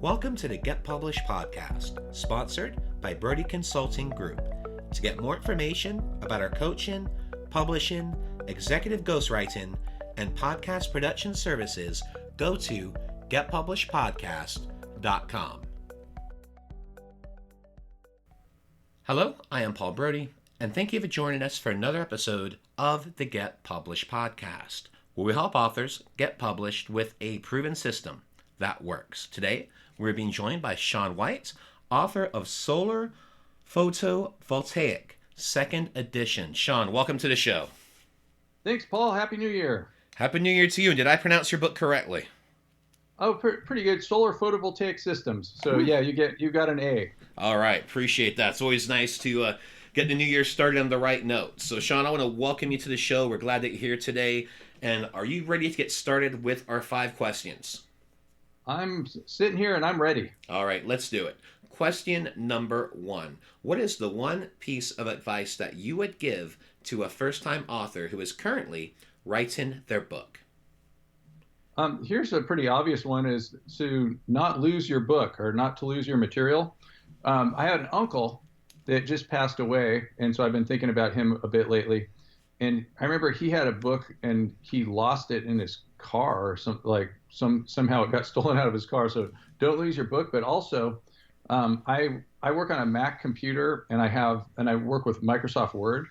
Welcome to the Get Published podcast, sponsored by Brodie Consulting Group. To get more information about our coaching, publishing, executive ghostwriting, and podcast production services, go to getpublishedpodcast.com. Hello, I am Paul Brodie, and thank you for joining us for another episode of the Get Published podcast, where we help authors get published with a proven system that works. Today, we're being joined by Sean White, author of Solar Photovoltaic, second edition. Sean, welcome to the show. Thanks, Paul. Happy New Year. Happy New Year to you. And did I pronounce your book correctly? Oh, pretty good. Solar Photovoltaic Systems. So yeah, you got an A. All right. Appreciate that. It's always nice to get the new year started on the right note. So Sean, I want to welcome you to the show. We're glad that you're here today. And are you ready to get started with our 5 questions? I'm sitting here and I'm ready. All right, let's do it. Question number 1. What is the one piece of advice that you would give to a first-time author who is currently writing their book? Here's a pretty obvious one, is to not lose your book or not to lose your material. I had an uncle that just passed away, and so I've been thinking about him a bit lately. And I remember he had a book and he lost it in his car or something, somehow it got stolen out of his car. So don't lose your book. But also, I work on a Mac computer and I work with Microsoft Word.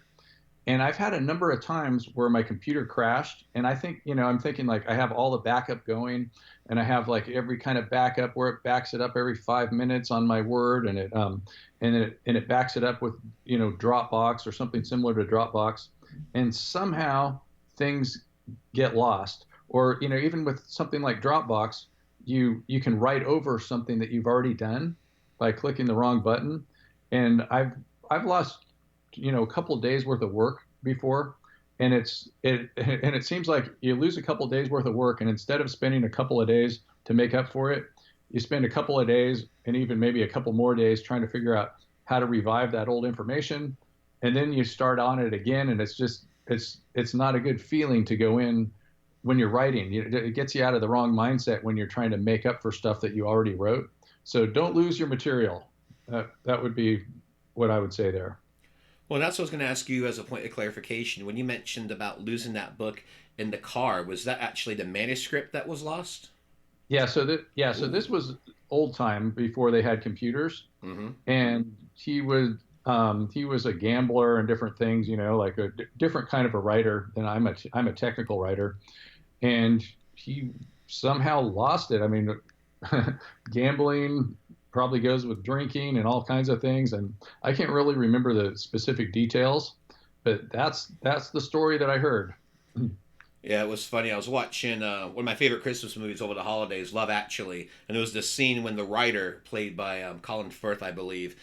And I've had a number of times where my computer crashed, and I'm thinking like I have all the backup going, and I have like every kind of backup where it backs it up every 5 minutes on my Word, and it backs it up with Dropbox or something similar to Dropbox, and somehow things get lost. Or even with something like Dropbox, you can write over something that you've already done by clicking the wrong button, and I've lost a couple of days worth of work before, and it seems like you lose a couple of days worth of work, and instead of spending a couple of days to make up for it, you spend a couple of days and even maybe a couple more days trying to figure out how to revive that old information, and then you start on it again, and it's not a good feeling to go in when you're writing. It gets you out of the wrong mindset when you're trying to make up for stuff that you already wrote. So don't lose your material. That would be what I would say there. Well, that's what I was going to ask you as a point of clarification. When you mentioned about losing that book in the car, was that actually the manuscript that was lost? Yeah. So this was old time before they had computers, mm-hmm. And he was a gambler and different things, like a different kind of a writer than I'm a technical writer, and he somehow lost it. I mean, gambling probably goes with drinking and all kinds of things, and I can't really remember the specific details, but that's the story that I heard. Yeah, it was funny. I was watching one of my favorite Christmas movies over the holidays, Love Actually, and there was this scene when the writer, played by Colin Firth, I believe,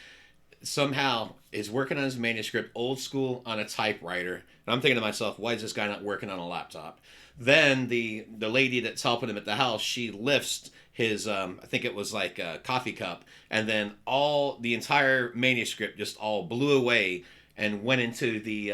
somehow is working on his manuscript old school on a typewriter. And I'm thinking to myself, why is this guy not working on a laptop? Then the lady that's helping him at the house, she lifts his, I think it was like a coffee cup, and then the entire manuscript just all blew away and went into the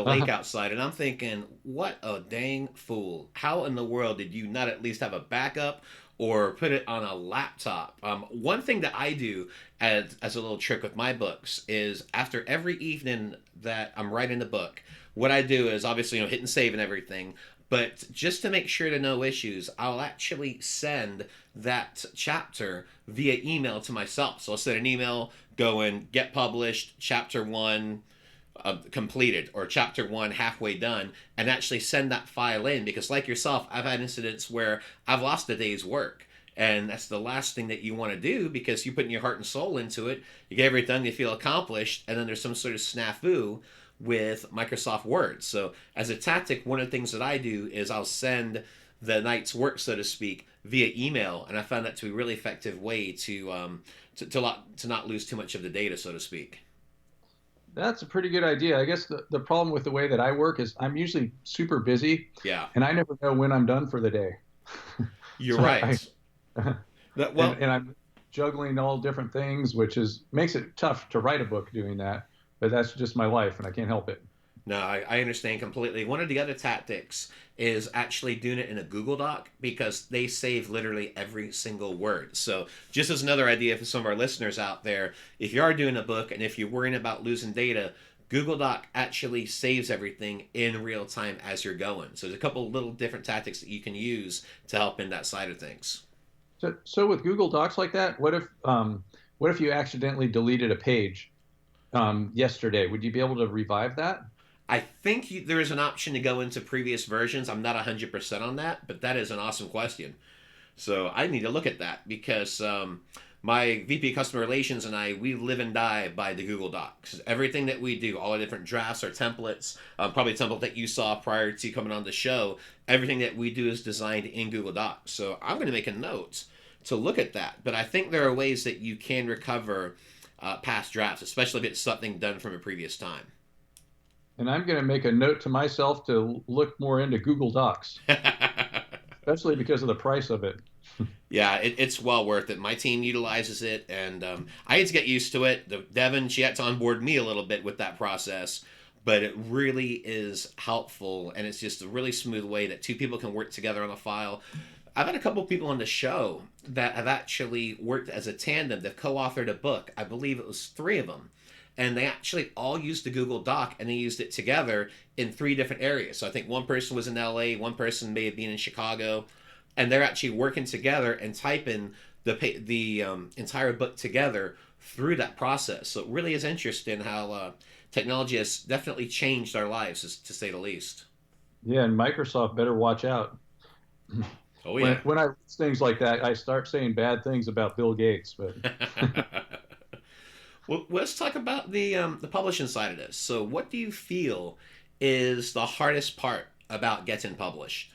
lake outside. And I'm thinking, what a dang fool. How in the world did you not at least have a backup or put it on a laptop? One thing that I do as a little trick with my books is after every evening that I'm writing the book, what I do is obviously hit and save and everything, but just to make sure to no issues, I'll actually send that chapter via email to myself. So I'll send an email going, get published, chapter 1 completed, or chapter 1 halfway done, and actually send that file in, because like yourself, I've had incidents where I've lost a day's work, and that's the last thing that you want to do, because you put your heart and soul into it, you get everything, you feel accomplished, and then there's some sort of snafu with Microsoft Word. So as a tactic, one of the things that I do is I'll send the night's work, so to speak, via email, and I found that to be a really effective way to not lose too much of the data, so to speak. That's a pretty good idea. I guess the problem with the way that I work is I'm usually super busy. Yeah. And I never know when I'm done for the day. You're right. And I'm juggling all different things, which makes it tough to write a book doing that. But that's just my life, and I can't help it. No, I understand completely. One of the other tactics is actually doing it in a Google Doc because they save literally every single word. So, just as another idea for some of our listeners out there, if you are doing a book and if you're worrying about losing data, Google Doc actually saves everything in real time as you're going. So, there's a couple little different tactics that you can use to help in that side of things. So with Google Docs like that, what if you accidentally deleted a page yesterday? Would you be able to revive that? I think there is an option to go into previous versions. I'm not 100% on that, but that is an awesome question. So I need to look at that because my VP Customer Relations and I, we live and die by the Google Docs. Everything that we do, all the different drafts or templates, probably a template that you saw prior to coming on the show, everything that we do is designed in Google Docs. So I'm going to make a note to look at that. But I think there are ways that you can recover past drafts, especially if it's something done from a previous time. And I'm going to make a note to myself to look more into Google Docs, especially because of the price of it. Yeah, it's well worth it. My team utilizes it, and I had to get used to it. Devin, she had to onboard me a little bit with that process, but it really is helpful, and it's just a really smooth way that two people can work together on a file. I've had a couple of people on the show that have actually worked as a tandem. They've co-authored a book. I believe it was three of them. And they actually all used the Google Doc and they used it together in three different areas. So I think one person was in LA, one person may have been in Chicago, and they're actually working together and typing the entire book together through that process. So it really is interesting how technology has definitely changed our lives, to say the least. Yeah, and Microsoft better watch out. Oh When yeah. when I read things like that, I start saying bad things about Bill Gates. But Well, let's talk about the publishing side of this. So, what do you feel is the hardest part about getting published?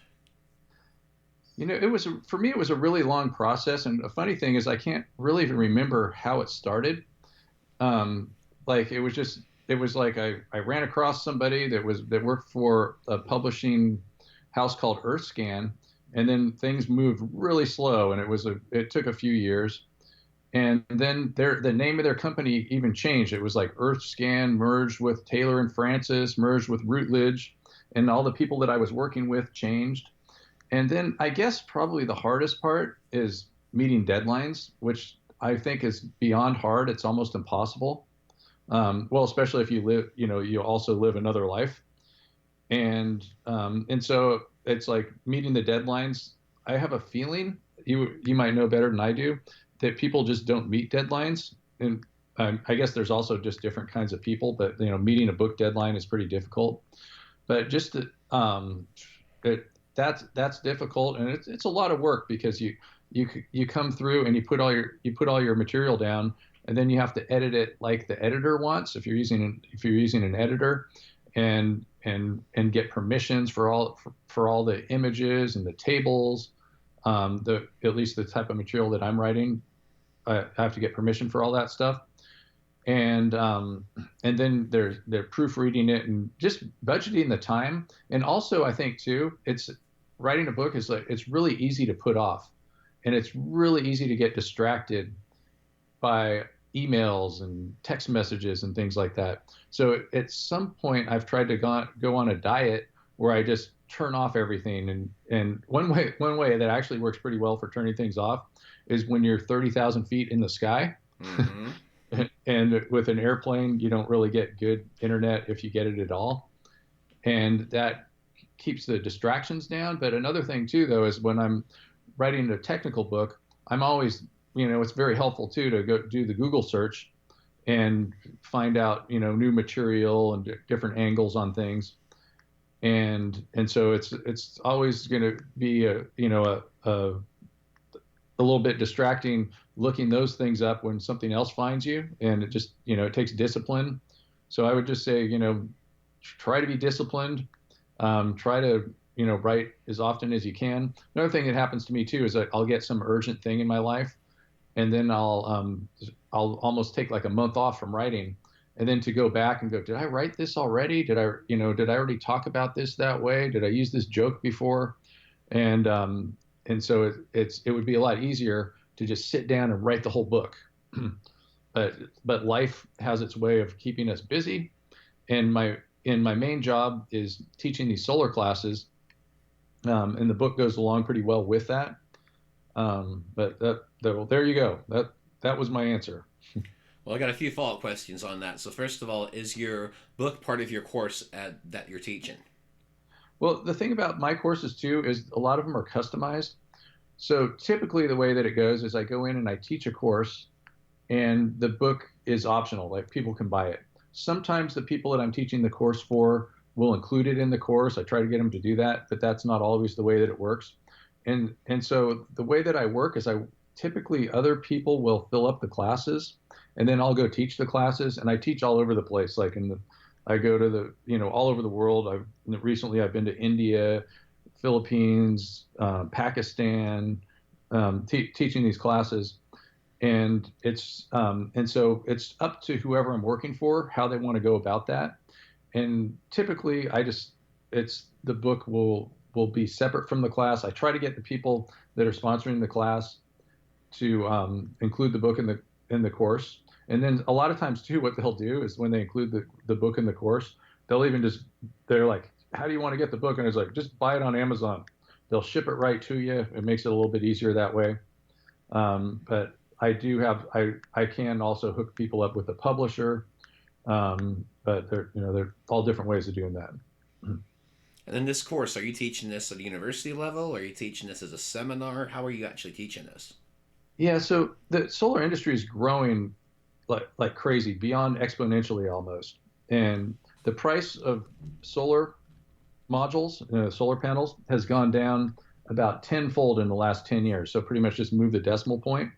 for me, it was a really long process. And a funny thing is, I can't really even remember how it started. Like it was like I ran across somebody that worked for a publishing house called EarthScan, and then things moved really slow, and it took a few years. And then the name of their company even changed. It was like EarthScan merged with Taylor and Francis, merged with Routledge, and all the people that I was working with changed. And then I guess probably the hardest part is meeting deadlines, which I think is beyond hard. It's almost impossible. Well, especially if you live, you also live another life. And so it's like meeting the deadlines. I have a feeling you might know better than I do that people just don't meet deadlines. And I guess there's also just different kinds of people, but meeting a book deadline is pretty difficult. But just it, that's difficult, and it's a lot of work because you come through and you put all your material down, and then you have to edit it like the editor wants if you're using an editor, and get permissions for all the images and the tables. At least the type of material that I'm writing, I have to get permission for all that stuff, and then they're proofreading it and just budgeting the time. And also, I think too, it's writing a book is like it's really easy to put off, and it's really easy to get distracted by emails and text messages and things like that. So at some point, I've tried to go on a diet where I just turn off everything. And one way that actually works pretty well for turning things off is when you're 30,000 feet in the sky. Mm-hmm. And with an airplane, you don't really get good internet if you get it at all. And that keeps the distractions down. But another thing too, though, is when I'm writing a technical book, I'm always, it's very helpful too to go do the Google search and find out, new material and different angles on things. And so it's always going to be a little bit distracting looking those things up when something else finds you, and it just it takes discipline. So I would just say try to be disciplined. Try to write as often as you can. Another thing that happens to me too is that I'll get some urgent thing in my life, and then I'll almost take like a month off from writing, and then to go back and go, did I write this already? Did I already talk about this that way? Did I use this joke before? And so it would be a lot easier to just sit down and write the whole book. but life has its way of keeping us busy, and and my main job is teaching these solar classes, and the book goes along pretty well with that. But well, there you go. That was my answer. Well, I got a few follow-up questions on that. So first of all, is your book part of your course that you're teaching? Well, the thing about my courses too is a lot of them are customized. So typically the way that it goes is I go in and I teach a course, and the book is optional, like people can buy it. Sometimes the people that I'm teaching the course for will include it in the course. I try to get them to do that, but that's not always the way that it works. And so the way that I work is I typically other people will fill up the classes, and then I'll go teach the classes, and I teach all over the place. Like I go to all over the world. Recently I've been to India, Philippines, Pakistan, teaching these classes, and so it's up to whoever I'm working for how they want to go about that. And typically, it's the book will be separate from the class. I try to get the people that are sponsoring the class to include the book in the course. And then a lot of times too, what they'll do is when they include the book in the course, they're like, how do you want to get the book? And it's like, just buy it on Amazon. They'll ship it right to you. It makes it a little bit easier that way. But I can also hook people up with a publisher. But they're all different ways of doing that. And then this course, are you teaching this at a university level? Or are you teaching this as a seminar? How are you actually teaching this? Yeah, so the solar industry is growing like crazy, beyond exponentially almost. And the price of solar modules, solar panels, has gone down about tenfold in the last 10 years. So pretty much just move the decimal point.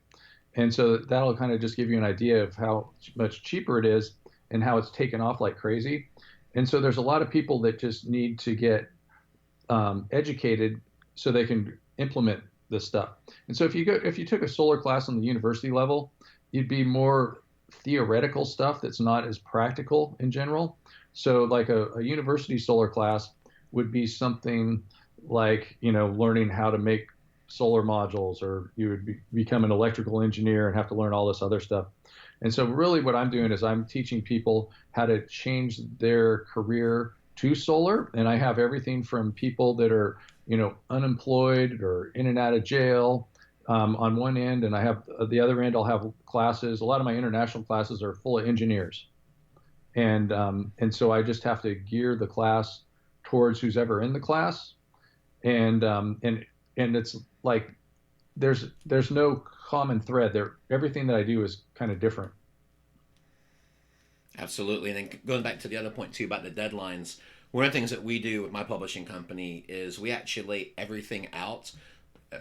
And so that'll kind of just give you an idea of how much cheaper it is and how it's taken off like crazy. And so there's a lot of people that just need to get educated so they can implement this stuff. And so if you took a solar class on the university level, you'd be more theoretical stuff that's not as practical in general. So like a university solar class would be something like, learning how to make solar modules, or you would become an electrical engineer and have to learn all this other stuff. And so really what I'm doing is I'm teaching people how to change their career to solar. And I have everything from people that are, unemployed or in and out of jail, on one end, and I have the other end. I'll have classes. A lot of my international classes are full of engineers, and so I just have to gear the class towards who's ever in the class, and it's like there's no common thread there. Everything that I do is kind of different. Absolutely. And then going back to the other point too about the deadlines, one of the things that we do with my publishing company is we actually lay everything out.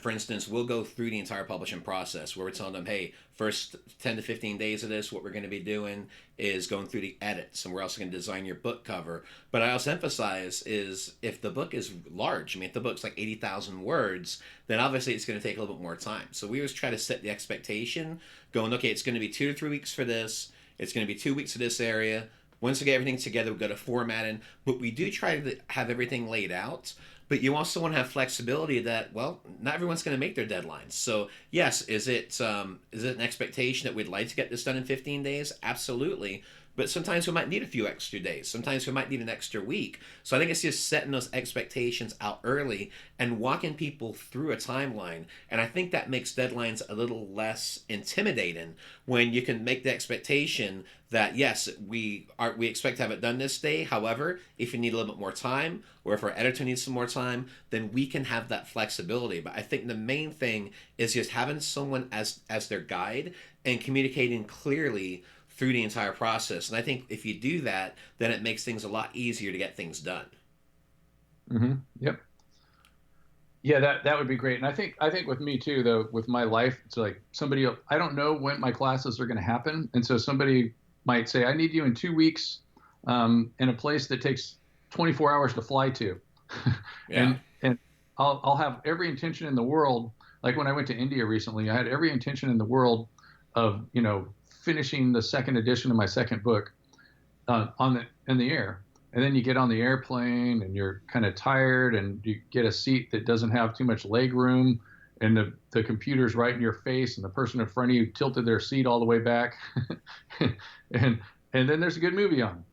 For instance, we'll go through the entire publishing process where we're telling them, hey, first 10 to 15 days of this, what we're going to be doing is going through the edits, and we're also going to design your book cover. But I also emphasize is if the book is large, if the book's like 80,000 words, then obviously it's going to take a little bit more time. So we always try to set the expectation going, okay, it's going to be 2 to 3 weeks for this. It's going to be 2 weeks for this area. Once we get everything together, we go to formatting. But we do try to have everything laid out. But you also want to have flexibility that, well, not everyone's going to make their deadlines. So, yes, is it an expectation that we'd like to get this done in 15 days? Absolutely. But sometimes we might need a few extra days. Sometimes we might need an extra week. So I think it's just setting those expectations out early and walking people through a timeline. And I think that makes deadlines a little less intimidating when you can make the expectation that, yes, we expect to have it done this day. However, if you need a little bit more time, or if our editor needs some more time, then we can have that flexibility. But I think the main thing is just having someone as their guide and communicating clearly through the entire process. And I think if you do that, then it makes things a lot easier to get things done. Mm-hmm. Yep. Yeah, that would be great. And I think with me too, though, with my life, it's like I don't know when my classes are going to happen. And so somebody might say, I need you in 2 weeks, in a place that takes 24 hours to fly to. Yeah. And I'll have every intention in the world. Like when I went to India recently, I had every intention in the world of, finishing the second edition of my second book in the air. And then you get on the airplane and you're kind of tired, and you get a seat that doesn't have too much leg room, and the computer's right in your face, and the person in front of you tilted their seat all the way back. and and then there's a good movie on.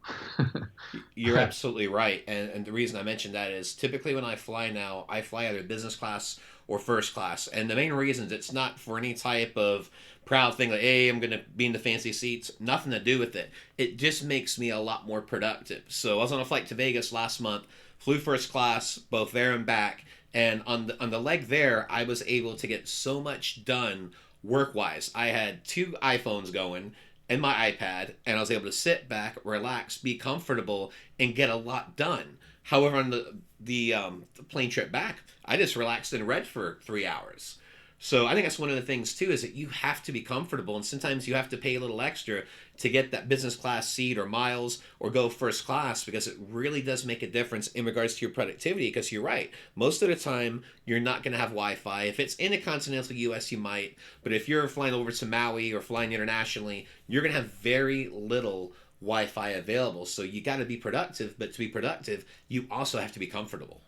You're absolutely right. And the reason I mentioned that is typically when I fly now, I fly either business class or first class. And the main reasons it's not for any type of proud thing like, hey, I'm going to be in the fancy seats. Nothing to do with it. It just makes me a lot more productive. So I was on a flight to Vegas last month, flew first class, both there and back. And on the leg there, I was able to get so much done work wise. I had two iPhones going and my iPad, and I was able to sit back, relax, be comfortable, and get a lot done. However, on the plane trip back, I just relaxed and read for 3 hours. So I think that's one of the things too is that you have to be comfortable, and sometimes you have to pay a little extra to get that business class seat or miles or go first class because it really does make a difference in regards to your productivity. Because you're right, most of the time you're not going to have Wi-Fi. If it's in the continental U.S., you might, but if you're flying over to Maui or flying internationally, you're going to have very little Wi-Fi available. So you got to be productive, but to be productive, you also have to be comfortable.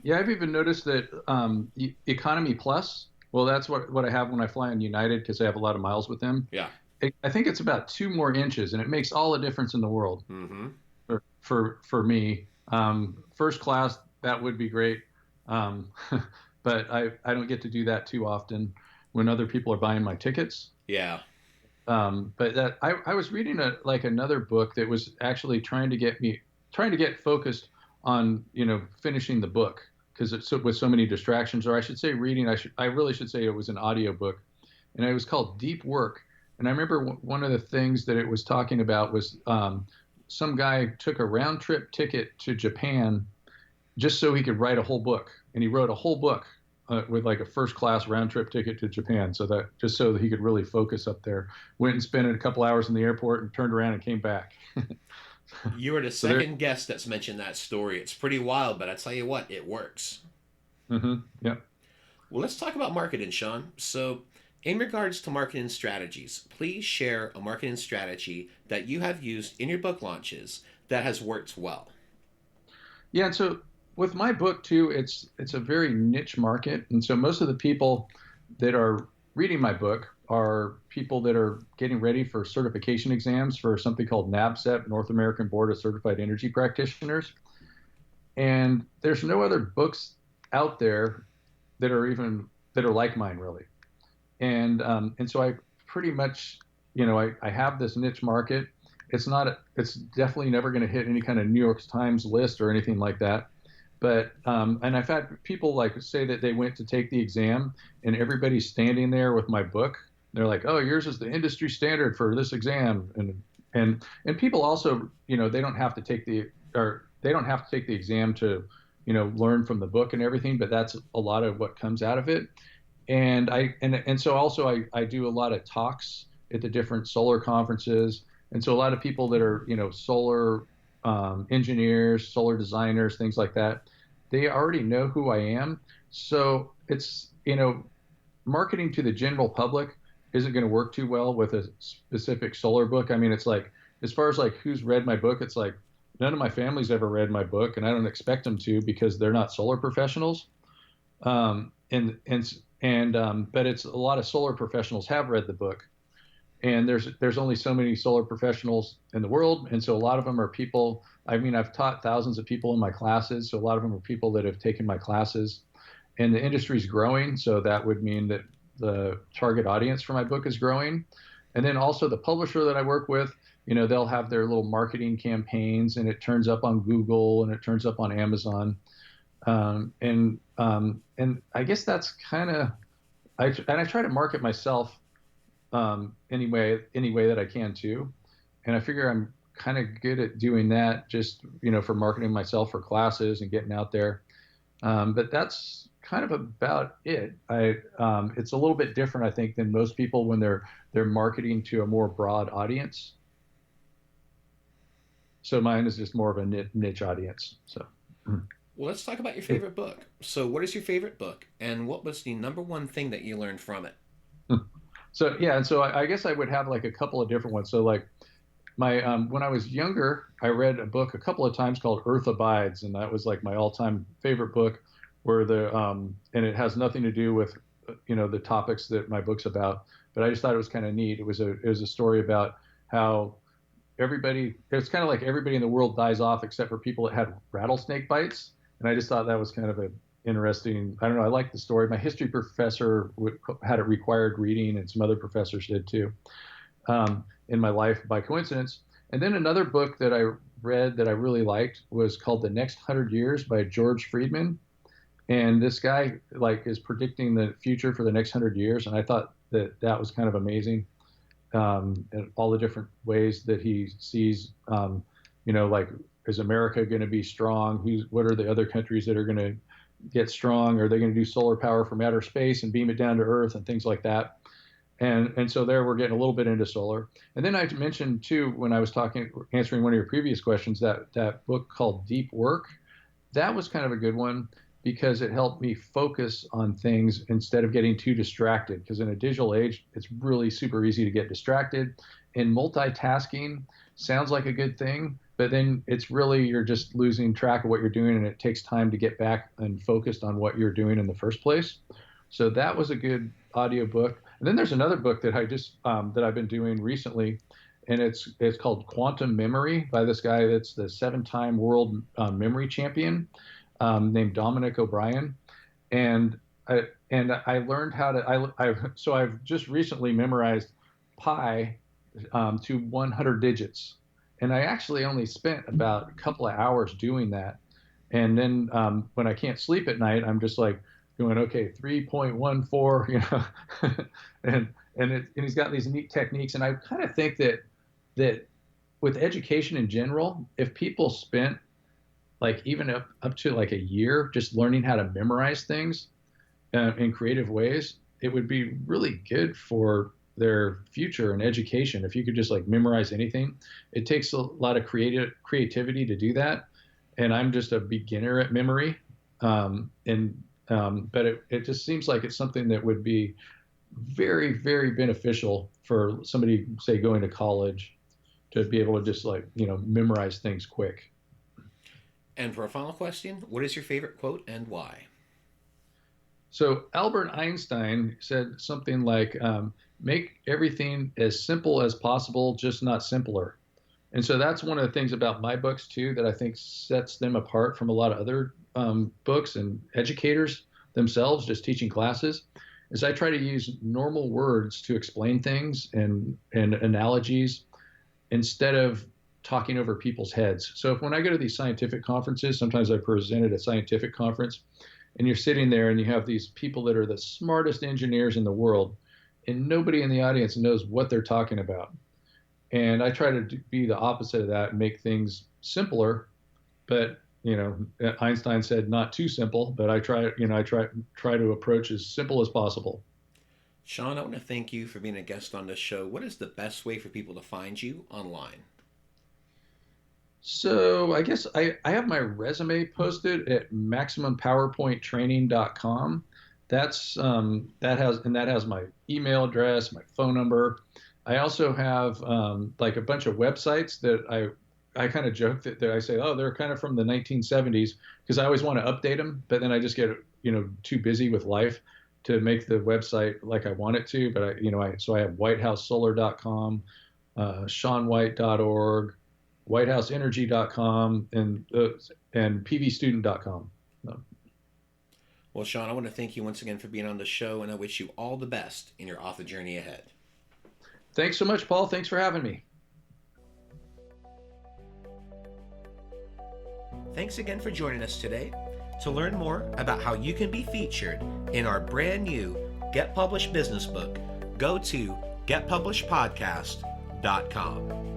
Yeah, I've even noticed that Economy Plus. Well, that's what I have when I fly on United because I have a lot of miles with them. Yeah. I think it's about 2 more inches, and it makes all the difference in the world Mm-hmm. for me. First class, that would be great, um, but I don't get to do that too often when other people are buying my tickets. Yeah. But that I was reading another book that was actually trying to get focused on finishing the book because it's with so many distractions, or I should say reading. I really should say it was an audio book, and it was called Deep Work. And I remember one of the things that it was talking about was some guy took a round trip ticket to Japan just so he could write a whole book, and he wrote a whole book with like a first class round trip ticket to Japan, so that he could really focus up there. Went and spent a couple hours in the airport and turned around and came back. You are the So there, second guest that's mentioned that story. It's pretty wild, but I tell you what, it works. yeah. Well, let's talk about marketing, Sean. So, in regards to marketing strategies, please share a marketing strategy that you have used in your book launches that has worked well. Yeah, and so with my book too, it's a very niche market, and so most of the people that are reading my book are people that are getting ready for certification exams for something called NABCEP, North American Board of Certified Energy Practitioners. And there's no other books out there that are like mine really. And so I pretty much, I have this niche market. It's definitely never going to hit any kind of New York Times list or anything like that. But and I've had people like say that they went to take the exam and everybody's standing there with my book. They're like, "Oh, yours is the industry standard for this exam," and people also, they don't have to take the exam to, learn from the book and everything. But that's a lot of what comes out of it. And so also I do a lot of talks at the different solar conferences, and so a lot of people that are solar engineers, solar designers, things like that, they already know who I am. So it's marketing to the general public isn't going to work too well with a specific solar book. I mean, it's like as far as like who's read my book, it's like none of my family's ever read my book, and I don't expect them to because they're not solar professionals. But it's a lot of solar professionals have read the book, and there's only so many solar professionals in the world, and so a lot of them are people. I mean, I've taught thousands of people in my classes, so a lot of them are people that have taken my classes, and the industry's growing, so that would mean that the target audience for my book is growing. And then also the publisher that I work with, they'll have their little marketing campaigns, and it turns up on Google and it turns up on Amazon. And I guess that's kind of I try to market myself any way that I can too, and I figure I'm kind of good at doing that just for marketing myself for classes and getting out there. But that's kind of about it. It's a little bit different, I think, than most people when they're marketing to a more broad audience. So mine is just more of a niche audience. So. Well, let's talk about your favorite book. So, what is your favorite book, and what was the number one thing that you learned from it? So yeah, and so I guess I would have like a couple of different ones. So like my when I was younger, I read a book a couple of times called Earth Abides, and that was like my all-time favorite book. Where and it has nothing to do with the topics that my book's about, but I just thought it was kind of neat. It was a story about how everybody, it's kind of like everybody in the world dies off except for people that had rattlesnake bites. And I just thought that was kind of an interesting, I don't know, I like the story. My history professor had it required reading, and some other professors did too, in my life by coincidence. And then another book that I read that I really liked was called The Next 100 Years by George Friedman. And this guy like is predicting the future for the next 100 years. And I thought that that was kind of amazing. And all the different ways that he sees, like, is America going to be strong? What are the other countries that are going to get strong? Are they going to do solar power from outer space and beam it down to Earth and things like that? And so there we're getting a little bit into solar. And then I mentioned too, when I was answering one of your previous questions, that book called Deep Work. That was kind of a good one because it helped me focus on things instead of getting too distracted. Because in a digital age, it's really super easy to get distracted. And multitasking sounds like a good thing, but then it's really, you're just losing track of what you're doing, and it takes time to get back and focused on what you're doing in the first place. So that was a good audiobook. And then there's another book that I just that I've been doing recently, and it's called Quantum Memory by this guy that's the 7-time world memory champion, named Dominic O'Brien. And I learned how to so I've just recently memorized pi to 100 digits, and I actually only spent about a couple of hours doing that. And then when I can't sleep at night, I'm just like going, okay, 3.14, and he's got these neat techniques. And I kind of think that with education in general, if people spent like even up to like a year just learning how to memorize things in creative ways, it would be really good for their future in education. If you could just like memorize anything, it takes a lot of creativity to do that. And I'm just a beginner at memory. But it just seems like it's something that would be very, very beneficial for somebody, say, going to college, to be able to just like, memorize things quick. And for a final question, what is your favorite quote and why? So Albert Einstein said something like, make everything as simple as possible, just not simpler. And so that's one of the things about my books too, that I think sets them apart from a lot of other books and educators themselves just teaching classes, is I try to use normal words to explain things and analogies instead of talking over people's heads. So when I go to these scientific conferences, sometimes I present at a scientific conference, and you're sitting there and you have these people that are the smartest engineers in the world, and nobody in the audience knows what they're talking about. And I try to be the opposite of that and make things simpler, but Einstein said not too simple, but I try to approach as simple as possible. Sean, I want to thank you for being a guest on this show. What is the best way for people to find you online? So I guess I have my resume posted at MaximumPowerPointTraining.com. That has my email address, my phone number. I also have like a bunch of websites that I kind of joke that I say, oh, they're kind of from the 1970s, because I always want to update them, but then I just get too busy with life to make the website like I want it to. But so I have WhiteHouseSolar.com, SeanWhite.org, WhiteHouseEnergy.com, and PVStudent.com. Well, Sean, I want to thank you once again for being on the show, and I wish you all the best in your author journey ahead. Thanks so much, Paul. Thanks for having me. Thanks again for joining us today. To learn more about how you can be featured in our brand new Get Published business book, go to getpublishedpodcast.com.